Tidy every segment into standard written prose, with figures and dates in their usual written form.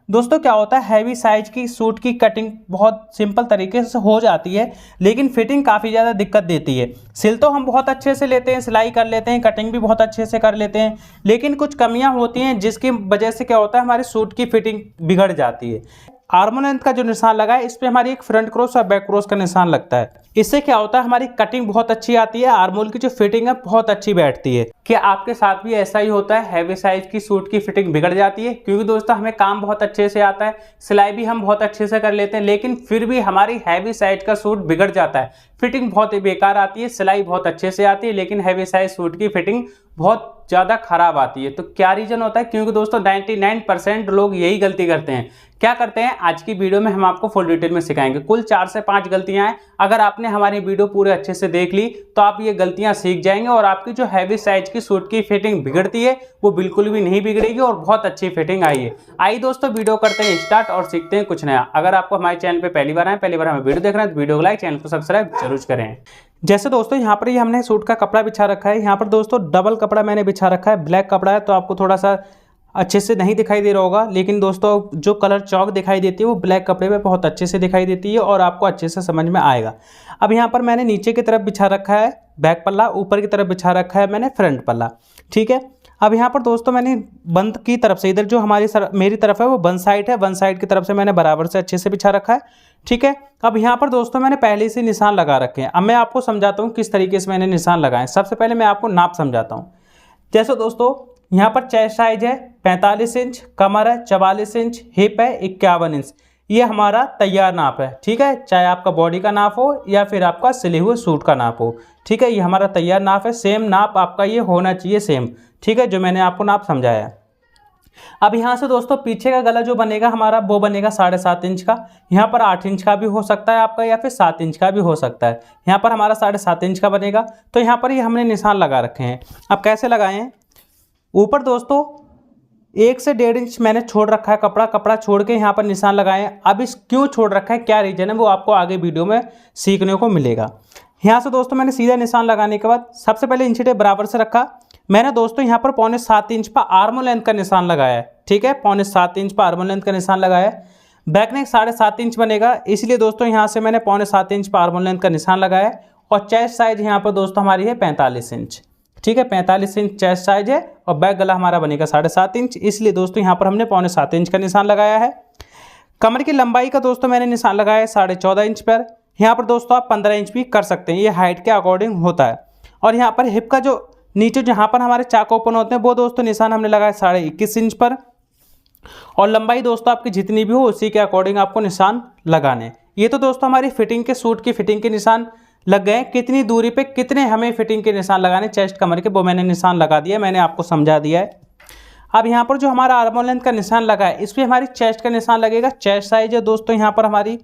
दोस्तों क्या होता है, हैवी साइज की सूट की कटिंग बहुत सिंपल तरीके से हो जाती है, लेकिन फिटिंग काफ़ी ज़्यादा दिक्कत देती है। सिल तो हम बहुत अच्छे से लेते हैं, सिलाई कर लेते हैं, कटिंग भी बहुत अच्छे से कर लेते हैं, लेकिन कुछ कमियां होती हैं जिसकी वजह से क्या होता है, हमारी सूट की फिटिंग बिगड़ जाती है। आर्म लेंथ का जो निशान लगा है, इस पर हमारी एक फ्रंट क्रॉस और बैक क्रॉस का निशान लगता है। इससे क्या होता है, हमारी कटिंग बहुत अच्छी आती है, आर्म होल की जो फिटिंग है बहुत अच्छी बैठती है। क्या आपके साथ भी ऐसा ही होता है, हैवी साइज की सूट की फिटिंग बिगड़ जाती है? क्योंकि दोस्तों हमें काम बहुत अच्छे से आता है, सिलाई भी हम बहुत अच्छे से कर लेते हैं, लेकिन फिर भी हमारी हैवी साइज का सूट बिगड़ जाता है, फिटिंग बहुत ही बेकार आती है, सिलाई बहुत अच्छे से आती है, लेकिन हैवी साइज सूट की फिटिंग बहुत ज़्यादा खराब आती है। तो क्या रीजन होता है? क्योंकि दोस्तों 99% लोग यही गलती करते हैं। क्या करते हैं, आज की वीडियो में हम आपको फुल डिटेल में सिखाएंगे। कुल 4 से 5 गलतियां हैं, अगर आपने हमारी वीडियो पूरे अच्छे से देख ली तो आप ये गलतियां सीख जाएंगे और आपकी जो हैवी साइज की सूट की फिटिंग बिगड़ती है वो बिल्कुल भी नहीं बिगड़ेगी और बहुत अच्छी फिटिंग आई है। आइए दोस्तों वीडियो करते हैं स्टार्ट और सीखते हैं कुछ नया। अगर आपको हमारे चैनल पर पहली बार हमें वीडियो देख रहे हैं तो वीडियो को लाइक, चैनल को सब्सक्राइब जरूर करें। जैसे दोस्तों यहाँ पर ये हमने सूट का कपड़ा बिछा रखा है, यहाँ पर दोस्तों डबल कपड़ा मैंने बिछा रखा है, ब्लैक कपड़ा है तो आपको थोड़ा सा अच्छे से नहीं दिखाई दे रहा होगा, लेकिन दोस्तों जो कलर चौक दिखाई देती है वो ब्लैक कपड़े पे बहुत अच्छे से दिखाई देती है और आपको अच्छे से समझ में आएगा। अब यहाँ पर मैंने नीचे की तरफ बिछा रखा है बैक पल्ला, ऊपर की तरफ बिछा रखा है मैंने फ्रंट पल्ला, ठीक है। अब यहाँ पर दोस्तों मैंने बंद की तरफ से, इधर जो मेरी तरफ है वो बंद साइड है, बंद साइड की तरफ से मैंने बराबर से अच्छे से बिछा रखा है, ठीक है। अब यहाँ पर दोस्तों मैंने पहले से निशान लगा रखे हैं। अब मैं आपको समझाता हूँ किस तरीके से मैंने निशान लगाए। सबसे पहले मैं आपको नाप समझाता हूँ। जैसे दोस्तों यहाँ पर चेस्ट साइज है 45 इंच, कमर है 44 इंच, हिप है 51 इंच, ये हमारा तैयार नाप है, ठीक है। चाहे आपका बॉडी का नाप हो या फिर आपका सिले हुए सूट का नाप हो, ठीक है, ये हमारा तैयार नाप है। सेम नाप आपका ये होना चाहिए, सेम, ठीक है, जो मैंने आपको नाप समझाया है। अब यहाँ से दोस्तों पीछे का गला जो बनेगा हमारा वो बनेगा 7.5 इंच का। यहाँ पर 8 इंच का भी हो सकता है आपका या फिर 7 इंच का भी हो सकता है। यहाँ पर हमारा 7.5 इंच का बनेगा। तो यहाँ पर ही हमने निशान लगा रखे हैं। अब कैसे लगाए हैं, ऊपर दोस्तों 1 से 1.5 इंच मैंने छोड़ रखा है कपड़ा छोड़ के यहाँ पर निशान लगाए हैं। अब इस क्यों छोड़ रखा है, क्या रीजन है, वो आपको आगे वीडियो में सीखने को मिलेगा। यहाँ से दोस्तों मैंने सीधा निशान लगाने के बाद सबसे पहले इंच टेप बराबर से रखा। मैंने दोस्तों यहाँ पर 6.25 इंच पर आर्म लेंथ का निशान लगाया है, ठीक है, 6.25 इंच पर आर्म लेंथ का निशान लगाया है। बैक नेक 7.5 इंच बनेगा, इसलिए दोस्तों यहाँ से मैंने 6.25 इंच पर आर्म लेंथ का निशान लगाया है। और चेस्ट साइज यहाँ पर दोस्तों हमारी है 45 इंच, ठीक है, 45 इंच चेस्ट साइज है और बैक गला हमारा बनेगा 7.5 इंच, इसलिए दोस्तों यहाँ पर हमने 6.25 इंच का निशान लगाया है। कमर की लंबाई का दोस्तों मैंने निशान लगाया है 14.5 इंच पर। यहाँ पर दोस्तों आप 15 इंच भी कर सकते हैं, ये हाइट के अकॉर्डिंग होता है। और यहाँ पर हिप का जो नीचे जहाँ पर हमारे चाक ओपन होते हैं वो दोस्तों निशान हमने लगाया 21.5 इंच पर। और लंबाई दोस्तों आपकी जितनी भी हो उसी के अकॉर्डिंग आपको निशान लगाने। ये तो दोस्तों हमारी फिटिंग के सूट की फिटिंग के निशान लग गए। कितनी दूरी पे कितने हमें फिटिंग के निशान लगाने चेस्ट कमर के, वो मैंने निशान लगा दिया, मैंने आपको समझा दिया है। अब यहाँ पर जो हमारा आर्म लेंथ का निशान लगा है इस पर हमारी चेस्ट का निशान लगेगा। चेस्ट साइज है दोस्तों यहाँ पर हमारी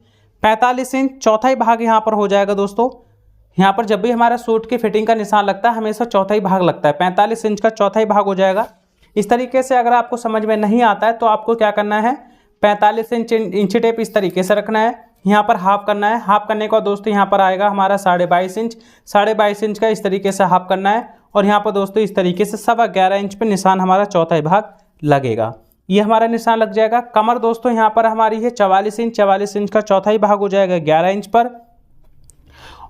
45 इंच, चौथाई भाग यहाँ पर हो जाएगा दोस्तों। यहाँ पर जब भी हमारा सूट की फिटिंग का निशान लगता है हमेशा चौथाई भाग लगता है, 45 इंच का चौथाई भाग हो जाएगा। इस तरीके से अगर आपको समझ में नहीं आता है तो आपको क्या करना है, 45 इंच टेप इस तरीके से रखना है, यहाँ पर हाफ करना है। हाफ करने का दोस्तों यहाँ पर आएगा हमारा 22.5 इंच, 22.5 इंच का इस तरीके से हाफ करना है। और यहाँ पर दोस्तों इस तरीके से 11.25 इंच पे निशान हमारा चौथाई भाग लगेगा, ये हमारा निशान लग जाएगा। कमर दोस्तों यहाँ पर हमारी है 44 इंच, 44 इंच का चौथाई भाग हो जाएगा 11 इंच पर।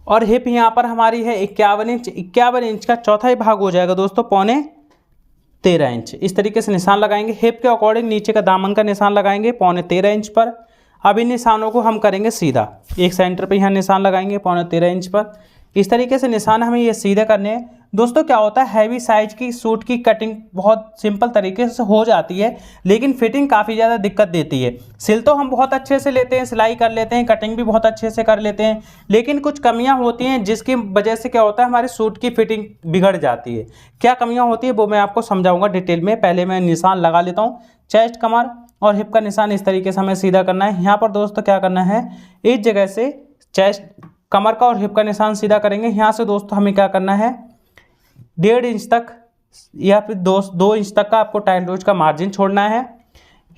और हिप यहाँ पर हमारी है 51 इंच, 51 इंच का चौथाई भाग हो जाएगा दोस्तों 13.25 इंच। इस तरीके से निशान लगाएंगे। हिप के अकॉर्डिंग नीचे का दामन का निशान लगाएंगे 13.25 इंच पर। अब इन निशानों को हम करेंगे सीधा, एक सेंटर पे यहाँ निशान लगाएंगे 13.25 इंच पर। इस तरीके से निशान हमें ये सीधे करने हैं। दोस्तों क्या होता है, हैवी साइज की सूट की कटिंग बहुत सिंपल तरीके से हो जाती है, लेकिन फिटिंग काफ़ी ज़्यादा दिक्कत देती है। सिल तो हम बहुत अच्छे से लेते हैं, सिलाई कर लेते हैं, कटिंग भी बहुत अच्छे से कर लेते हैं, लेकिन कुछ कमियां होती हैं जिसकी वजह से क्या होता है, हमारे सूट की फिटिंग बिगड़ जाती है। क्या कमियाँ होती है वो मैं आपको समझाऊँगा डिटेल में। पहले मैं निशान लगा लेता हूँ। चेस्ट, कमर और हिप का निशान इस तरीके से हमें सीधा करना है। यहाँ पर दोस्तों क्या करना है, इस जगह से चेस्ट, कमर का और हिप का निशान सीधा करेंगे। यहाँ से दोस्तों हमें क्या करना है, 1.5 इंच तक या फिर 2 इंच तक का आपको टाइट रोज का मार्जिन छोड़ना है।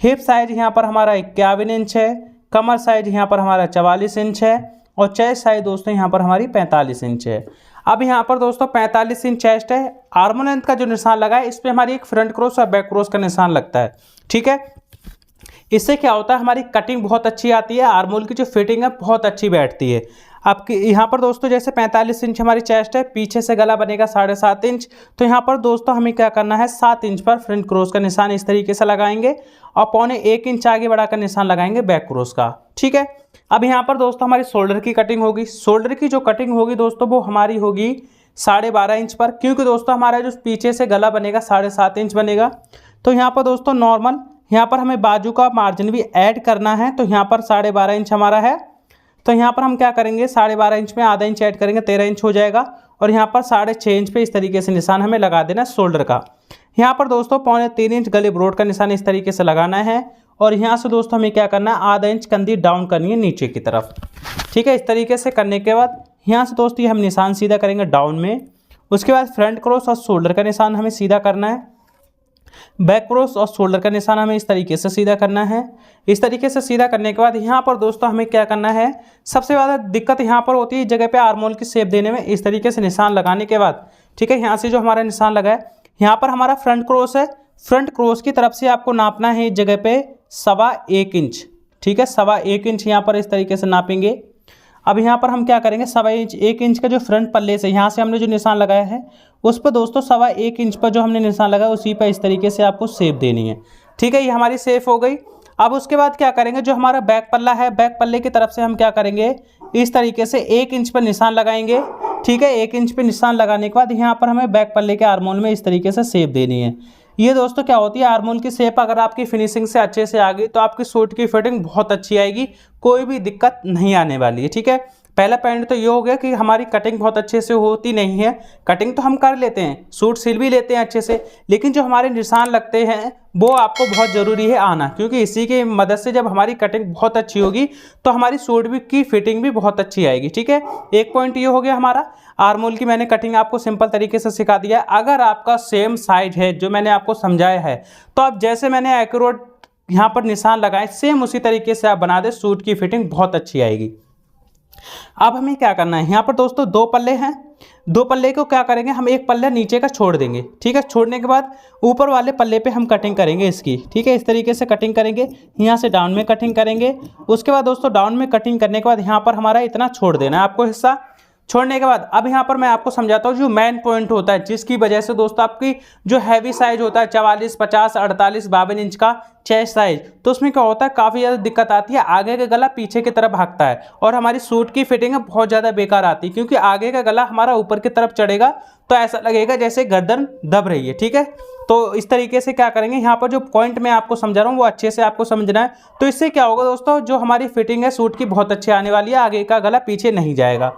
हिप साइज यहाँ पर हमारा 51 इंच है, कमर साइज यहाँ पर हमारा 44 इंच है और चेस्ट साइज दोस्तों यहाँ पर हमारी 45 इंच है। अब यहाँ पर दोस्तों 45 इंच चेस्ट है। आर्म लेंथ का जो निशान लगा है इस पर हमारी एक फ्रंट क्रॉस और बैक क्रॉस का निशान लगता है, ठीक है। इससे क्या होता है, हमारी कटिंग बहुत अच्छी आती है, आर्म होल की जो फिटिंग है बहुत अच्छी बैठती है। आपकी यहाँ पर दोस्तों जैसे 45 इंच हमारी चेस्ट है, पीछे से गला बनेगा 7.5 इंच, तो यहाँ पर दोस्तों हमें क्या करना है, 7 इंच पर फ्रंट क्रॉस का निशान इस तरीके से लगाएंगे और 1.25 इंच आगे बढ़ाकर निशान लगाएंगे बैक क्रॉस का। ठीक है, अब यहाँ पर दोस्तों हमारी शोल्डर की कटिंग होगी। शोल्डर की जो कटिंग होगी दोस्तों वो हमारी होगी 12.5 इंच पर, क्योंकि दोस्तों हमारा जो पीछे से गला बनेगा 7.5 इंच बनेगा। तो यहाँ पर दोस्तों नॉर्मल यहाँ पर हमें बाजू का मार्जिन भी ऐड करना है, तो यहाँ पर 12.5 इंच हमारा है, तो यहाँ पर हम क्या करेंगे 12.5 इंच में आधा इंच ऐड करेंगे, 13 इंच हो जाएगा। और यहाँ पर 6.5 इंच पे इस तरीके से निशान हमें लगा देना शोल्डर का। यहाँ पर दोस्तों 3.25 इंच गले ब्रोड का निशान इस तरीके से लगाना है, और यहाँ से दोस्तों हमें क्या करना है, आधा इंच कंधी डाउन करनी है नीचे की तरफ। ठीक है, इस तरीके से करने के बाद यहाँ से दोस्तों हम निशान सीधा करेंगे डाउन में। उसके बाद फ्रंट क्रॉस और शोल्डर का निशान हमें सीधा करना है, बैक क्रॉस और शोल्डर का निशान हमें इस तरीके से सीधा करना है। इस तरीके से सीधा करने के बाद यहाँ पर दोस्तों हमें क्या करना है, सबसे ज़्यादा दिक्कत यहाँ पर होती है जगह पे आर्म होल की शेप देने में। इस तरीके से निशान लगाने के बाद ठीक है, यहाँ से जो हमारा निशान लगा है, यहाँ पर हमारा फ्रंट क्रॉस है, फ्रंट क्रॉस की तरफ से आपको नापना है इस जगह पे 1.25 इंच। ठीक है, 1.25 इंच यहाँ पर इस तरीके से नापेंगे। अब यहाँ पर हम क्या करेंगे, 1.25 इंच का जो फ्रंट पल्ले से यहाँ से हमने जो निशान लगाया है उस पर दोस्तों 1.25 इंच पर जो हमने निशान लगाया उसी पर इस तरीके से आपको शेप देनी है। ठीक है, ये हमारी शेप हो गई। अब उसके बाद क्या करेंगे, जो हमारा बैक पल्ला है, बैक पल्ले की तरफ से हम क्या करेंगे, इस तरीके से 1 इंच पर निशान लगाएंगे। ठीक है, 1 इंच पर निशान लगाने के बाद यहाँ पर हमें बैक पल्ले के आर्म होल में इस तरीके से शेप देनी है। ये दोस्तों क्या होती है, आर्म होल की शेप अगर आपकी फिनिशिंग से अच्छे से आ गई तो आपकी सूट की फिटिंग बहुत अच्छी आएगी, कोई भी दिक्कत नहीं आने वाली है। ठीक है, पहला पॉइंट तो ये हो गया कि हमारी कटिंग बहुत अच्छे से होती नहीं है। कटिंग तो हम कर लेते हैं, सूट सिल भी लेते हैं अच्छे से, लेकिन जो हमारे निशान लगते हैं वो आपको बहुत ज़रूरी है आना, क्योंकि इसी की मदद से जब हमारी कटिंग बहुत अच्छी होगी तो हमारी सूट भी की फिटिंग भी बहुत अच्छी आएगी। ठीक है, एक पॉइंट ये हो गया हमारा आर्म होल की। मैंने कटिंग आपको सिंपल तरीके से सिखा दिया है। अगर आपका सेम साइज है जो मैंने आपको समझाया है, तो आप जैसे मैंने एक्यूरेट यहाँ पर निशान लगाए सेम उसी तरीके से आप बना दे, सूट की फिटिंग बहुत अच्छी आएगी। अब हमें क्या करना है, यहाँ पर दोस्तों 2 पल्ले हैं, 2 पल्ले को क्या करेंगे, हम एक पल्ला नीचे का छोड़ देंगे। ठीक है, छोड़ने के बाद ऊपर वाले पल्ले पे हम कटिंग करेंगे इसकी। ठीक है, इस तरीके से कटिंग करेंगे, यहाँ से डाउन में कटिंग करेंगे। उसके बाद दोस्तों डाउन में कटिंग करने के बाद यहाँ पर हमारा इतना छोड़ देना है आपको हिस्सा। छोड़ने के बाद अब यहाँ पर मैं आपको समझाता हूँ जो मेन पॉइंट होता है, जिसकी वजह से दोस्तों आपकी जो हैवी साइज होता है 44, 50, 48, 52 इंच का चेस्ट साइज, तो उसमें क्या होता है काफ़ी ज़्यादा दिक्कत आती है। आगे का गला पीछे की तरफ भागता है और हमारी सूट की फिटिंग बहुत ज़्यादा बेकार आती है, क्योंकि आगे का गला हमारा ऊपर की तरफ चढ़ेगा तो ऐसा लगेगा जैसे गर्दन दब रही है। ठीक है, तो इस तरीके से क्या करेंगे, यहाँ पर जो पॉइंट मैं आपको समझा रहा हूँ वो अच्छे से आपको समझना है। तो इससे क्या होगा दोस्तों, जो हमारी फिटिंग है सूट की बहुत अच्छी आने वाली है, आगे का गला पीछे नहीं जाएगा।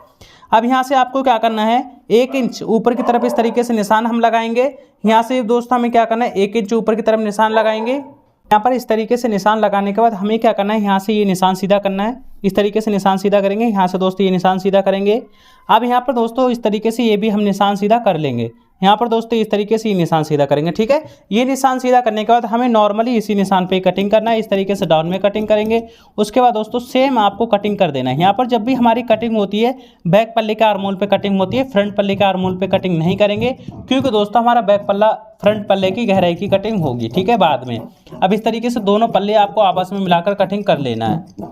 अब यहाँ से आपको क्या करना है, 1 इंच ऊपर की तरफ इस तरीके से निशान हम लगाएंगे। यहाँ से दोस्तों हमें क्या करना है, 1 इंच ऊपर की तरफ निशान लगाएंगे। यहाँ पर इस तरीके से निशान लगाने के बाद हमें क्या करना है, यहाँ से ये निशान सीधा करना है। इस तरीके से निशान सीधा करेंगे, यहाँ से दोस्तों ये निशान सीधा करेंगे। अब यहाँ पर दोस्तों इस तरीके से ये भी हम निशान सीधा कर लेंगे। यहाँ पर दोस्तों इस तरीके से ये निशान सीधा करेंगे। ठीक है, ये निशान सीधा करने के बाद हमें नॉर्मली इसी निशान पे कटिंग करना है। इस तरीके से डाउन में कटिंग करेंगे। उसके बाद दोस्तों सेम आपको कटिंग कर देना है। यहाँ पर जब भी हमारी कटिंग होती है बैक पल्ले के आर्म होल पे कटिंग होती है, फ्रंट पल्ले के आर्म होल पे कटिंग नहीं करेंगे, क्योंकि दोस्तों हमारा बैक पल्ला फ्रंट पल्ले की गहराई की कटिंग होगी। ठीक है, बाद में। अब इस तरीके से दोनों पल्ले आपको आपस में मिलाकर कटिंग कर लेना है।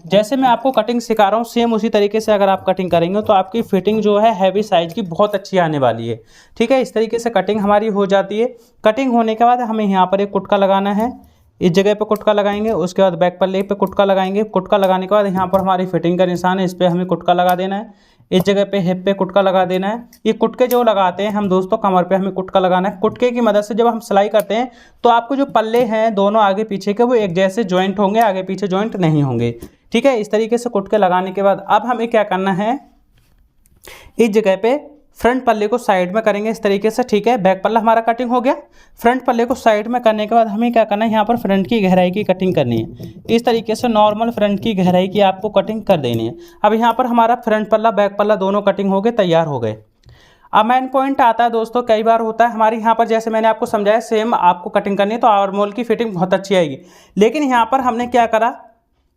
जैसे मैं आपको कटिंग सिखा रहा हूँ सेम उसी तरीके से अगर आप कटिंग करेंगे तो आपकी फिटिंग जो है हैवी साइज की बहुत अच्छी आने वाली है। ठीक है, इस तरीके से कटिंग हमारी हो जाती है। कटिंग होने के बाद हमें यहाँ पर एक कुटका लगाना है, इस जगह पे कुटका लगाएंगे। उसके बाद बैक पल्ले पे कुटका लगाएंगे। कुटका लगाने के बाद यहाँ पर हमारी फिटिंग का निशान है, इस पर हमें कुटका लगा देना है। इस जगह पे हिप पे कुटका लगा देना है। ये कुटके जो लगाते हैं हम दोस्तों कमर पे हमें कुटका लगाना है। कुटके की मदद से जब हम सिलाई करते हैं तो आपको जो पल्ले हैं दोनों आगे पीछे के वो एक जैसे जॉइंट होंगे, आगे पीछे जॉइंट नहीं होंगे। ठीक है, इस तरीके से कुटके लगाने के बाद अब हमें क्या करना है, इस जगह पे फ्रंट पल्ले को साइड में करेंगे इस तरीके से। ठीक है, बैक पल्ला हमारा कटिंग हो गया। फ्रंट पल्ले को साइड में करने के बाद हमें क्या करना है, यहाँ पर फ्रंट की गहराई की कटिंग करनी है। इस तरीके से नॉर्मल फ्रंट की गहराई की आपको कटिंग कर देनी है। अब यहाँ पर हमारा फ्रंट पल्ला बैक पल्ला दोनों कटिंग हो गए, तैयार हो गए। अब मेन पॉइंट आता है दोस्तों, कई बार होता है हमारे यहाँ पर जैसे मैंने आपको समझाया सेम आपको कटिंग करनी है तो आर्म होल की फिटिंग बहुत अच्छी आएगी। लेकिन यहाँ पर हमने क्या करा,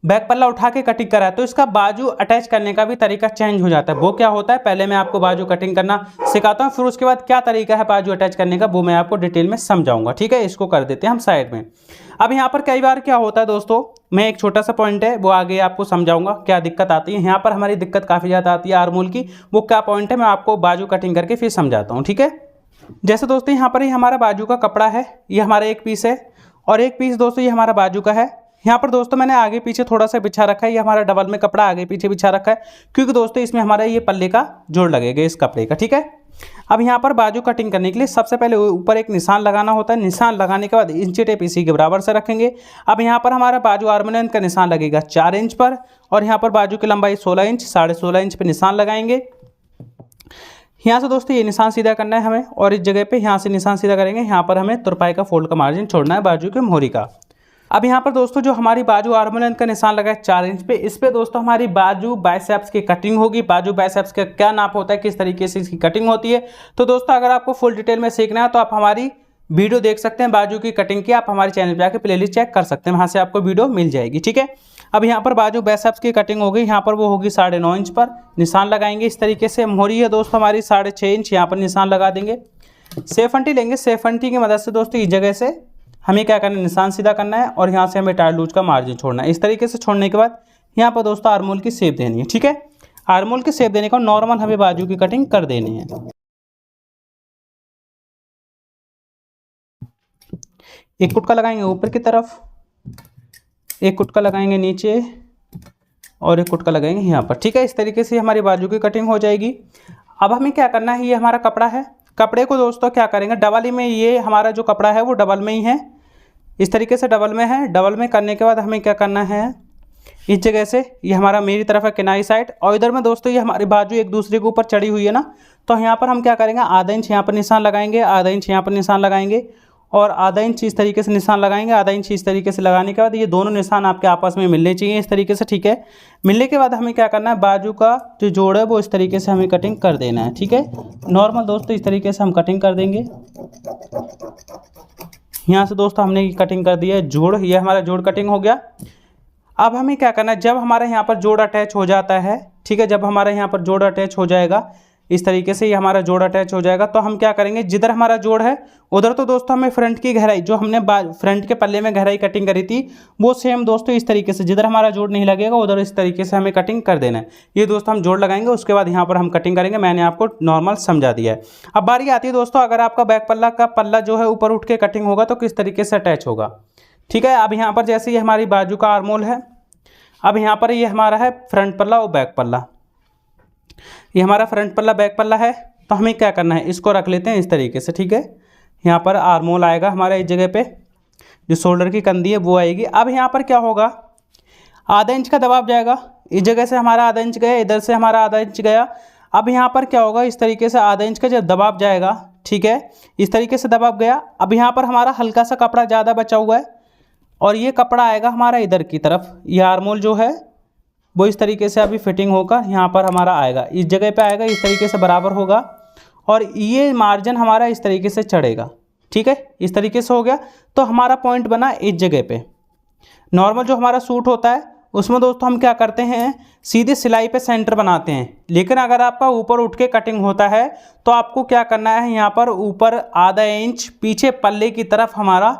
बैक पल्ला उठा के कटिंग करा है तो इसका बाजू अटैच करने का भी तरीका चेंज हो जाता है। वो क्या होता है, पहले मैं आपको बाजू कटिंग करना सिखाता हूँ, फिर उसके बाद क्या तरीका है बाजू अटैच करने का वो मैं आपको डिटेल में समझाऊंगा। ठीक है, इसको कर देते हैं हम साइड में। अब यहाँ पर कई बार क्या होता है दोस्तों, मैं एक छोटा सा पॉइंट है वो आगे आपको समझाऊंगा क्या दिक्कत आती है। यहाँ पर हमारी दिक्कत काफ़ी ज़्यादा आती है आर्मोल की, वो क्या पॉइंट है मैं आपको बाजू कटिंग करके फिर समझाता हूँ। ठीक है, जैसे दोस्तों यहाँ पर ही हमारा बाजू का कपड़ा है, ये हमारा एक पीस है और एक पीस दोस्तों ये हमारा बाजू का है। यहाँ पर दोस्तों मैंने आगे पीछे थोड़ा सा बिछा रखा है, ये हमारा डबल में कपड़ा आगे पीछे बिछा रखा है क्योंकि दोस्तों इसमें हमारा ये पल्ले का जोड़ लगेगा इस कपड़े का। ठीक है, अब यहाँ पर बाजू कटिंग करने के लिए सबसे पहले ऊपर एक निशान लगाना होता है। निशान लगाने के बाद इंची टेप इसी के बराबर से रखेंगे। अब यहाँ पर हमारा बाजू आर्म लेंथ का निशान लगेगा 4 इंच पर और यहाँ पर बाजू की लंबाई 16 इंच, 16.5 इंच पर निशान लगाएंगे। यहाँ से दोस्तों ये निशान सीधा करना है हमें और इस जगह पे यहाँ से निशान सीधा करेंगे। यहाँ पर हमें तुरपाई का फोल्ड का मार्जिन छोड़ना है बाजू की मोहरी का। अब यहाँ पर दोस्तों जो हमारी बाजू आर्म लेंथ का निशान लगा है 4 इंच पे, इस पे दोस्तों हमारी बाजू बाइसेप्स की कटिंग होगी। बाजू बाइसेप्स का क्या नाप होता है, किस तरीके से इसकी कटिंग होती है, तो दोस्तों अगर आपको फुल डिटेल में सीखना है तो आप हमारी वीडियो देख सकते हैं बाजू की कटिंग की। आप हमारे चैनल पर आकर प्लेलिस्ट चेक कर सकते हैं, वहाँ से आपको वीडियो मिल जाएगी। ठीक है, अब यहाँ पर बाजू बाइसेप्स की कटिंग होगी, यहाँ पर वो होगी 9.5 इंच पर निशान लगाएंगे इस तरीके से। मोहरी है दोस्तों हमारी 6.5 इंच, यहाँ पर निशान लगा देंगे। सेफंटी लेंगे, सेफंटी की मदद से दोस्तों इस जगह से हमें क्या करना है, निशान सीधा करना है और यहाँ से हमें टायर लूज का मार्जिन छोड़ना है। इस तरीके से छोड़ने के बाद यहाँ पर दोस्तों आर्मोल की शेप देनी है। ठीक है, आर्मोल की शेप देने का नॉर्मल हमें बाजू की कटिंग कर देनी है। एक कुटका लगाएंगे ऊपर की तरफ, एक कुटका लगाएंगे नीचे और एक कुटका लगाएंगे यहाँ पर। ठीक है, इस तरीके से हमारी बाजू की कटिंग हो जाएगी। अब हमें क्या करना है, ये हमारा कपड़ा है, कपड़े को दोस्तों क्या करेंगे डबल ही में, ये हमारा जो कपड़ा है वो डबल में ही है, इस तरीके से डबल में है। डबल में करने के बाद हमें क्या करना है, इस जगह से ये हमारा मेरी तरफ है किनारी साइड और इधर में दोस्तों ये हमारी बाजू एक दूसरे के ऊपर चढ़ी हुई है ना, तो यहाँ पर हम क्या करेंगे आधा इंच यहाँ पर निशान लगाएंगे, आधा इंच यहाँ पर निशान लगाएंगे और आधा इंच इस तरीके से निशान लगाएंगे। आधा इंच इस तरीके से लगाने के बाद ये दोनों निशान आपके आपस में मिलने चाहिए इस तरीके से। ठीक है, मिलने के बाद हमें क्या करना है, बाजू का जो जोड़ है वो इस तरीके से हमें कटिंग कर देना है। ठीक है, नॉर्मल दोस्तों इस तरीके से हम कटिंग कर देंगे। यहाँ से दोस्तों हमने कटिंग कर दिया है जोड़, ये हमारा जोड़ कटिंग हो गया। अब हमें क्या करना है, जब हमारे यहाँ पर जोड़ अटैच हो जाता है, ठीक है, जब हमारे यहाँ पर जोड़ अटैच हो जाएगा इस तरीके से, ये हमारा जोड़ अटैच हो जाएगा तो हम क्या करेंगे, जिधर हमारा जोड़ है उधर तो दोस्तों हमें फ्रंट की गहराई जो हमने फ्रंट के पल्ले में गहराई कटिंग करी थी वो सेम दोस्तों इस तरीके से, जिधर हमारा जोड़ नहीं लगेगा उधर इस तरीके से हमें कटिंग कर देना है। ये दोस्तों हम जोड़ लगाएंगे, उसके बाद यहाँ पर हम कटिंग करेंगे। मैंने आपको नॉर्मल समझा दिया है। अब बारी आती है दोस्तों, अगर आपका बैक पल्ला का पल्ला जो है ऊपर उठ के कटिंग होगा तो किस तरीके से अटैच होगा। ठीक है, अब यहाँ पर जैसे ये हमारी बाजू का आर्मोल है, अब यहाँ पर ये हमारा है फ्रंट पल्ला और बैक पल्ला, ये हमारा फ्रंट पल्ला बैक पल्ला है, तो हमें क्या करना है, इसको रख लेते हैं इस तरीके से। ठीक है, यहाँ पर आर्मोल आएगा हमारा इस जगह पे, जो शोल्डर की कंधी है वो आएगी। अब यहाँ पर क्या होगा, आधा इंच का दबाव जाएगा, इस जगह से हमारा आधा इंच गया, इधर से हमारा आधा इंच गया। अब यहाँ पर क्या होगा, इस तरीके से आधा इंच का जब दबाव जाएगा, ठीक है, इस तरीके से दबाव गया। अब यहाँ पर हमारा हल्का सा कपड़ा ज़्यादा बचा हुआ है और ये कपड़ा आएगा हमारा इधर की तरफ, ये आर्मोल जो है वो इस तरीके से अभी फिटिंग होकर यहाँ पर हमारा आएगा, इस जगह पे आएगा, इस तरीके से बराबर होगा और ये मार्जिन हमारा इस तरीके से चढ़ेगा। ठीक है, इस तरीके से हो गया तो हमारा पॉइंट बना इस जगह पे। नॉर्मल जो हमारा सूट होता है उसमें दोस्तों हम क्या करते हैं, सीधे सिलाई पे सेंटर बनाते हैं, लेकिन अगर आपका ऊपर उठ के कटिंग होता है तो आपको क्या करना है, यहाँ पर ऊपर आधा इंच पीछे पल्ले की तरफ हमारा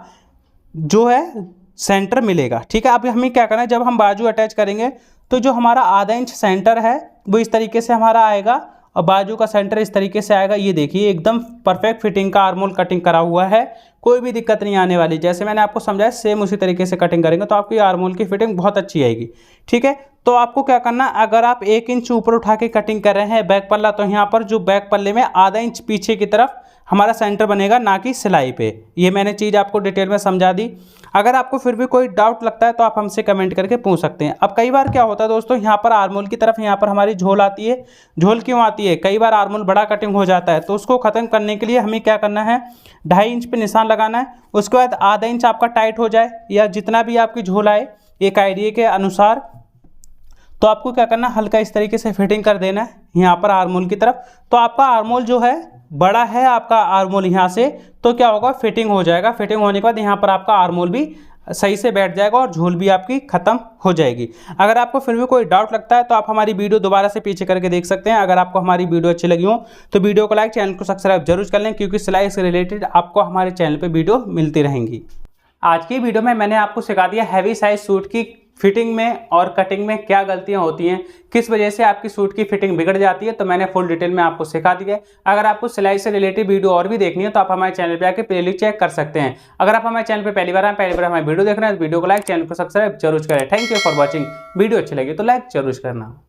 जो है सेंटर मिलेगा। ठीक है, अब हमें क्या करना है, जब हम बाजू अटैच करेंगे तो जो हमारा आधा इंच सेंटर है वो इस तरीके से हमारा आएगा और बाजू का सेंटर इस तरीके से आएगा। ये देखिए एकदम परफेक्ट फिटिंग का आर्मोल कटिंग करा हुआ है, कोई भी दिक्कत नहीं आने वाली। जैसे मैंने आपको समझाया सेम उसी तरीके से कटिंग करेंगे तो आपकी आर्मोल की फिटिंग बहुत अच्छी आएगी। ठीक है, तो आपको क्या करना, अगर आप 1 इंच ऊपर उठा के कटिंग कर रहे हैं बैक पल्ला, तो यहाँ पर जो बैक पल्ले में आधा इंच पीछे की तरफ हमारा सेंटर बनेगा, ना कि सिलाई पे। ये मैंने चीज़ आपको डिटेल में समझा दी। अगर आपको फिर भी कोई डाउट लगता है तो आप हमसे कमेंट करके पूछ सकते हैं। अब कई बार क्या होता है दोस्तों, यहाँ पर आर्मोल की तरफ यहाँ पर हमारी झोल आती है। झोल क्यों आती है, कई बार आर्मोल बड़ा कटिंग हो जाता है, तो उसको ख़त्म करने के लिए हमें क्या करना है, 2.5 इंच पे निशान लगाना है। उसके बाद आधा इंच आपका टाइट हो जाए या जितना भी आपकी झोल आए एक आइडिया के अनुसार, तो आपको क्या करना है, हल्का इस तरीके से फिटिंग कर देना है यहाँ पर आर्मोल की तरफ। तो आपका आर्मोल जो है बड़ा है, आपका आर्मोल यहाँ से, तो क्या होगा, फिटिंग हो जाएगा। फिटिंग होने के बाद यहाँ पर आपका आर्मोल भी सही से बैठ जाएगा और झोल भी आपकी खत्म हो जाएगी। अगर आपको फिर भी कोई डाउट लगता है तो आप हमारी वीडियो दोबारा से पीछे करके देख सकते हैं। अगर आपको हमारी वीडियो अच्छी लगी हो तो वीडियो को लाइक, चैनल को सब्सक्राइब जरूर कर लें, क्योंकि सिलाई से रिलेटेड आपको हमारे चैनल पर वीडियो मिलती रहेंगी। आज की वीडियो में मैंने आपको सिखा दिया हैवी साइज सूट की फिटिंग में और कटिंग में क्या गलतियां होती हैं, किस वजह से आपकी सूट की फिटिंग बिगड़ जाती है, तो मैंने फुल डिटेल में आपको सिखा दिया है। अगर आपको सिलाई से रिलेटेड वीडियो और भी देखनी है तो आप हमारे चैनल पे आके प्लेलिस्ट चेक कर सकते हैं। अगर आप हमारे चैनल पे पहली बार हमारी वीडियो देख रहे हैं तो वीडियो को लाइक, चैनल को सब्सक्राइब जरूर करें। Thank you for watching. Video अच्छी लगी तो लाइक जरूर करना।